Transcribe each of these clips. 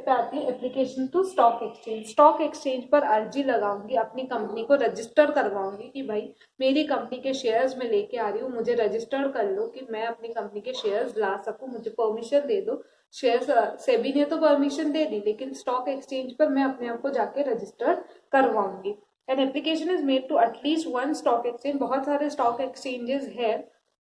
पे आती है application to stock exchange. Stock exchange पर अर्जी लगाऊंगी, अपनी कंपनी को रजिस्टर करवाऊंगी कि भाई मेरी कंपनी के शेयर्स में लेके आ रही हूँ, मुझे रजिस्टर कर लो कि मैं अपनी कंपनी के शेयर्स ला सकूं, मुझे परमिशन दे दो। शेयर्स सेबी ने तो परमिशन दे दी, लेकिन स्टॉक एक्सचेंज पर मैं अपने आप को जाके रजिस्टर करवाऊंगी। An application is made to at least one stock exchange. बहुत सारे स्टॉक एक्सचेंजेस है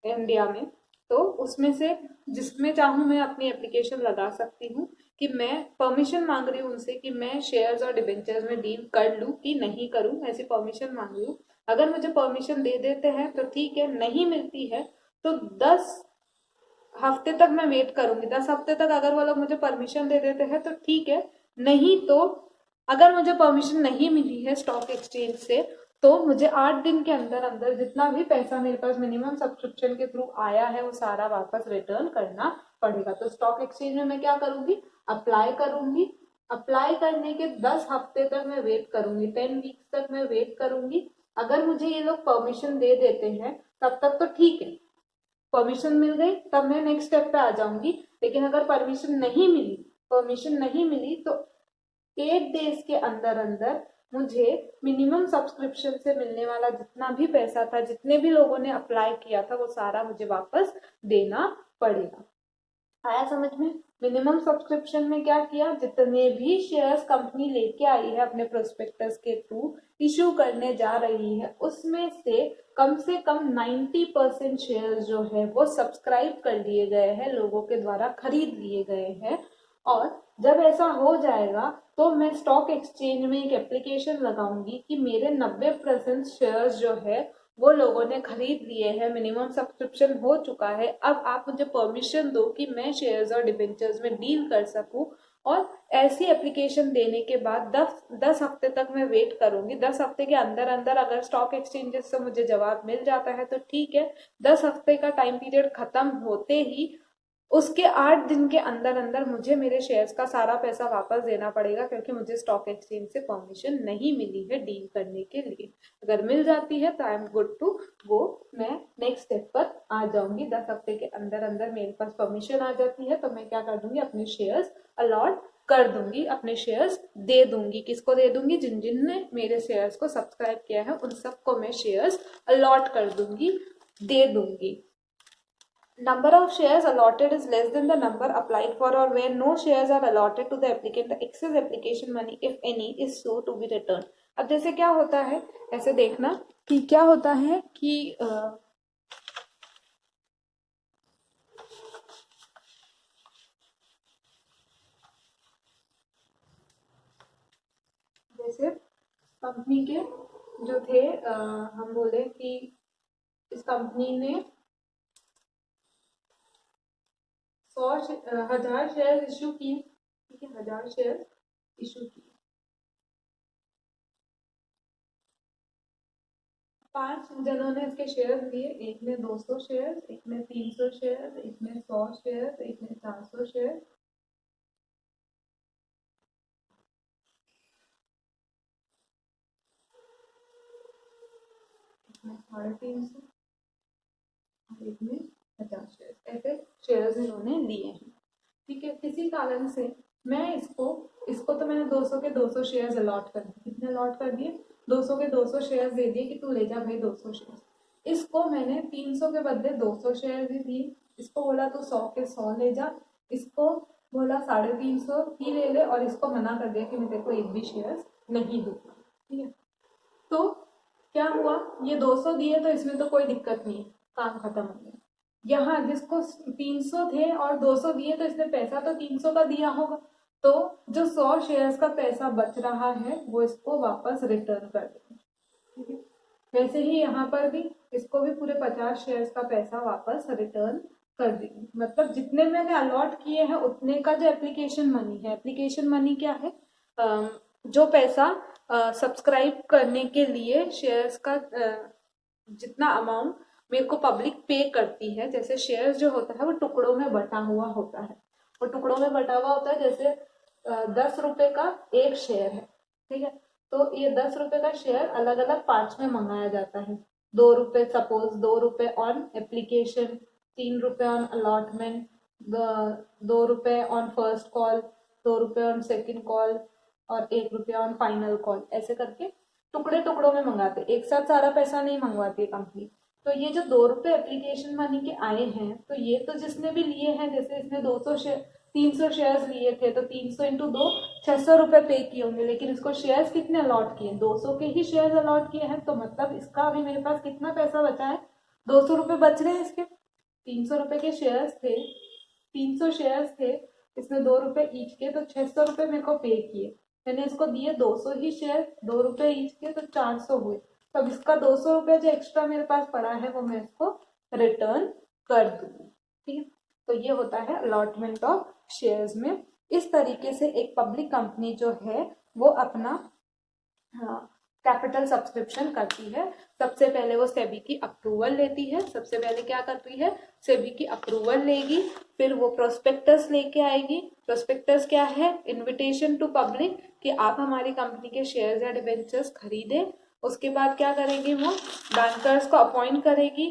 इंडिया में, तो उसमें से जिसमें चाहूँ मैं अपनी एप्लीकेशन लगा सकती हूँ कि मैं परमिशन मांग रही हूँ उनसे कि मैं शेयर्स और डिबेंचर्स में डील कर लूँ कि नहीं करूँ, ऐसी परमिशन मांग रही हूँ। अगर मुझे परमिशन दे देते हैं तो ठीक है, नहीं मिलती है तो 10 हफ्ते तक मैं वेट करूंगी। 10 हफ्ते तक अगर वो लोग मुझे परमिशन दे देते हैं तो ठीक है, नहीं तो अगर मुझे परमिशन नहीं मिली है स्टॉक एक्सचेंज से तो मुझे 8 दिन के अंदर अंदर जितना भी पैसा मेरे पास मिनिमम सब्सक्रिप्शन के थ्रू आया है वो सारा वापस रिटर्न करना पड़ेगा। तो स्टॉक एक्सचेंज में मैं क्या करूंगी, अप्लाई करूंगी। अप्लाई करने के 10 हफ्ते तक मैं वेट करूंगी, 10 वीक्स तक मैं वेट करूंगी। अगर मुझे ये लोग परमिशन दे देते हैं तब तक तो ठीक है, परमिशन मिल गई तब मैं नेक्स्ट स्टेप पे आ जाऊंगी। लेकिन अगर परमिशन नहीं मिली तो 8 डेज के अंदर अंदर मुझे मिनिमम सब्सक्रिप्शन से मिलने वाला जितना भी पैसा था, जितने भी लोगों ने अप्लाई किया था, वो सारा मुझे वापस देना पड़ेगा। आया समझ में? मिनिमम सब्सक्रिप्शन में क्या किया, जितने भी शेयर्स कंपनी लेके आई है अपने प्रोस्पेक्टस के थ्रू इश्यू करने जा रही है, उसमें से कम 90% शेयर्स जो है वो सब्सक्राइब कर लिए गए हैं, लोगों के द्वारा खरीद लिए गए हैं। और जब ऐसा हो जाएगा तो मैं स्टॉक एक्सचेंज में एक एप्लीकेशन लगाऊंगी कि मेरे 90% शेयर्स जो है वो लोगों ने खरीद लिए हैं, मिनिमम सब्सक्रिप्शन हो चुका है, अब आप मुझे परमिशन दो कि मैं शेयर्स और डिबेंचर्स में डील कर सकूं। और ऐसी एप्लीकेशन देने के बाद 10 हफ्ते तक मैं वेट करूंगी। 10 हफ्ते के अंदर अंदर अगर स्टॉक एक्सचेंजेस से मुझे जवाब मिल जाता है तो ठीक है, 10 हफ्ते का टाइम पीरियड खत्म होते ही उसके 8 दिन के अंदर अंदर मुझे मेरे शेयर्स का सारा पैसा वापस देना पड़ेगा, क्योंकि मुझे स्टॉक एक्सचेंज से परमिशन नहीं मिली है डील करने के लिए। अगर मिल जाती है तो I am good to go, मैं नेक्स्ट स्टेप पर आ जाऊंगी। 10 हफ्ते के अंदर अंदर मेरे पास परमिशन आ जाती है तो मैं क्या कर दूंगी, अपने शेयर्स अलॉट कर दूंगी, अपने शेयर्स दे दूंगी। किसको दे दूंगी, जिन जिन ने मेरे शेयर्स को सब्सक्राइब किया है उन सबको मैं शेयर्स अलॉट कर दूंगी, दे दूंगी। Number of shares allotted is less than the number applied for, or where no shares are allotted to the applicant, the excess application money, if any, is so to be returned. अब जैसे क्या होता है, ऐसे देखना कि क्या होता है कि जैसे कंपनी के जो थे, हम बोले कि इस कंपनी ने 1000 शेयर इश्यू किए, ठीक है, 1000 शेयर इश्यू किए। 5 जनों ने इसके शेयर लिए, एक ने 200 शेयर, एक ने 300 शेयर, एक ने 100 शेयर, एक ने 400 शेयर। इसमें 350 और एक में 50 शेयर, ऐसे शेयर्स इन्होंने लिए हैं। ठीक है, किसी कारण से मैं इसको तो मैंने 200 के 200 शेयर्स अलॉट कर दिए। कितने अलॉट कर दिए, 200 के 200 शेयर्स दे दिए कि तू ले जा भाई 200 शेयर्स। इसको मैंने 300 के बदले 200 शेयर ही दिए, इसको बोला तू 100 के 100 ले जा, इसको बोला 350 ही ले ले, और इसको मना कर दिया कि मैं तेरे को एक भी शेयर्स नहीं दूंगा। ठीक है, तो क्या हुआ, ये 200 दिए तो इसमें तो कोई दिक्कत नहीं है, काम खत्म हो गया। यहाँ जिसको 300 थे और 200 दिए तो इसने पैसा तो 300 का दिया होगा, तो जो 100 शेयर्स का पैसा बच रहा है वो इसको वापस रिटर्न कर देंगे। वैसे ही यहाँ पर भी इसको भी पूरे 50 शेयर्स का पैसा वापस रिटर्न कर देंगे। मतलब जितने मैंने अलॉट किए हैं उतने का जो एप्लीकेशन मनी है, एप्लीकेशन मनी क्या है, जो पैसा सब्सक्राइब करने के लिए शेयर्स का जितना अमाउंट मेरे को पब्लिक पे करती है। जैसे शेयर्स जो होता है वो टुकड़ों में बटा हुआ होता है, वो टुकड़ों में बटा हुआ होता है। जैसे 10 रुपए का एक शेयर है, ठीक है, तो ये 10 रुपए का शेयर अलग अलग पार्ट्स में मंगाया जाता है। 2 रुपए, सपोज 2 रुपए ऑन एप्लीकेशन, 3 रुपए ऑन अलॉटमेंट, 2 रुपए on first call, ₹2 on second call और ₹1 ऑन फाइनल कॉल, ऐसे करके टुकड़े टुकड़ों में मंगाते, एक साथ सारा पैसा नहीं मंगवाती है कंपनी। तो ये जो ₹2 एप्लीकेशन मनी के आए हैं, तो ये तो जिसने भी लिए हैं, जैसे इसने 300 शेयर्स लिए थे तो 300 इंटू 2 ₹600 पे किए होंगे, लेकिन इसको शेयर्स कितने अलॉट किए, 200 के ही शेयर्स अलॉट किए हैं, तो मतलब इसका अभी मेरे पास कितना पैसा बचा है, ₹200 बच रहे हैं इसके। ₹300 के शेयर्स थे, 300 शेयर्स थे, इसने ₹2 ईच के, तो ₹600 मेरे को पे किए, मैंने इसको दिए 200 ही शेयर, ₹2 ईच के, तो 400 हुए। तो अब इसका ₹200 जो एक्स्ट्रा मेरे पास पड़ा है वो मैं इसको रिटर्न कर दूंगी। ठीक है, तो ये होता है अलॉटमेंट ऑफ शेयर्स में। इस तरीके से एक पब्लिक कंपनी जो है वो अपना कैपिटल सब्सक्रिप्शन करती है। सबसे पहले वो सेबी की अप्रूवल लेती है, सबसे पहले क्या करती है, सेबी की अप्रूवल लेगी, फिर वो प्रोस्पेक्टस लेके आएगी। प्रोस्पेक्टस क्या है, इनविटेशन टू पब्लिक कि आप हमारी कंपनी के शेयर्स या डिबेंचर्स खरीदें। उसके बाद क्या करेगी, वो बैंकर्स को अपॉइंट करेगी,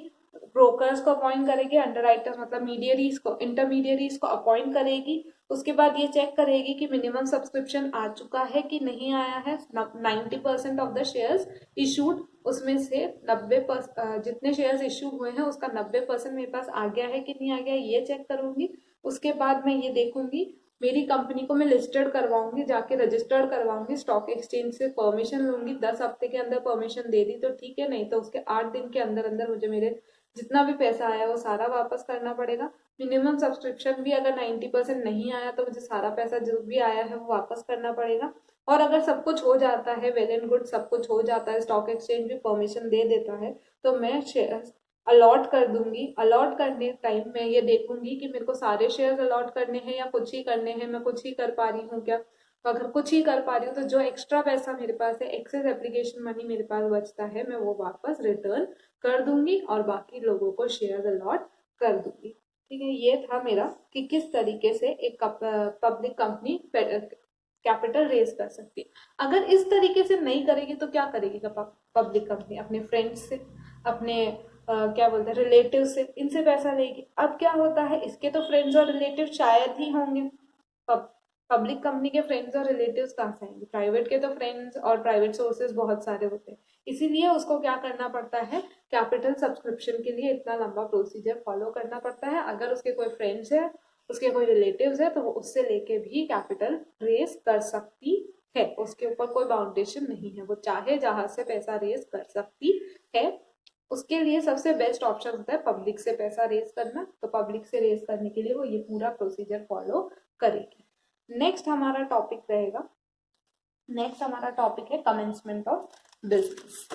ब्रोकर्स को अपॉइंट करेगी, अंडरराइटर्स मतलब मीडियरीज को, इंटरमीडियरीज को अपॉइंट करेगी। उसके बाद ये चेक करेगी कि मिनिमम सब्सक्रिप्शन आ चुका है कि नहीं आया है। 90% ऑफ द शेयर्स इशूड, उसमें से 90% जितने शेयर्स इशू हुए हैं उसका 90% मेरे पास आ गया है कि नहीं आ गया, ये चेक करूंगी। उसके बाद मैं ये देखूंगी, मेरी कंपनी को मैं लिस्टेड करवाऊंगी, जाके रजिस्टर्ड करवाऊंगी, स्टॉक एक्सचेंज से परमिशन लूंगी। 10 हफ्ते के अंदर परमिशन दे दी तो ठीक है, नहीं तो उसके 8 दिन के अंदर अंदर मुझे मेरे जितना भी पैसा आया वो सारा वापस करना पड़ेगा। मिनिमम सब्सक्रिप्शन भी अगर 90% नहीं आया तो मुझे सारा पैसा जो भी आया है वो वापस करना पड़ेगा। और अगर सब कुछ हो जाता है, वेल एंड गुड, सब कुछ हो जाता है, स्टॉक एक्सचेंज भी परमिशन दे देता है, तो मैं शेयर्स अलॉट कर दूंगी। अलॉट करने टाइम मैं ये देखूंगी कि मेरे को सारे शेयर्स अलॉट करने हैं या कुछ ही करने हैं, मैं कुछ ही कर पा रही हूँ क्या। अगर कुछ ही कर पा रही हूँ तो जो एक्स्ट्रा पैसा मेरे पास है, एक्सेस एप्लीकेशन मनी मेरे पास बचता है, मैं वो वापस रिटर्न कर दूंगी और बाकी लोगों को शेयर अलॉट कर दूंगी। ठीक है, ये था मेरा कि किस तरीके से एक पब्लिक कंपनी कैपिटल रेज कर सकती है। अगर इस तरीके से नहीं करेगी तो क्या करेगी पब्लिक कंपनी, अपने फ्रेंड्स से, अपने क्या बोलते हैं रिलेटिव से, इनसे पैसा लेगी। अब क्या होता है, इसके तो फ्रेंड्स और रिलेटिव शायद ही होंगे, पब्लिक कंपनी के फ्रेंड्स और रिलेटिव्स कहाँ से आएंगे, प्राइवेट के तो फ्रेंड्स और प्राइवेट सोर्सेज बहुत सारे होते हैं। इसीलिए उसको क्या करना पड़ता है, कैपिटल सब्सक्रिप्शन के लिए इतना लंबा प्रोसीजर फॉलो करना पड़ता है। अगर उसके कोई फ्रेंड्स है, उसके कोई रिलेटिव्स है, तो वो उससे लेके भी कैपिटल रेस कर सकती है, उसके ऊपर कोई बाउंडेशन नहीं है, वो चाहे जहां से पैसा रेस कर सकती है। उसके लिए सबसे बेस्ट ऑप्शन होता है पब्लिक से पैसा रेस करना, तो पब्लिक से रेस करने के लिए वो ये पूरा प्रोसीजर फॉलो करेगी। नेक्स्ट हमारा टॉपिक है कमेंसमेंट ऑफ बिजनेस।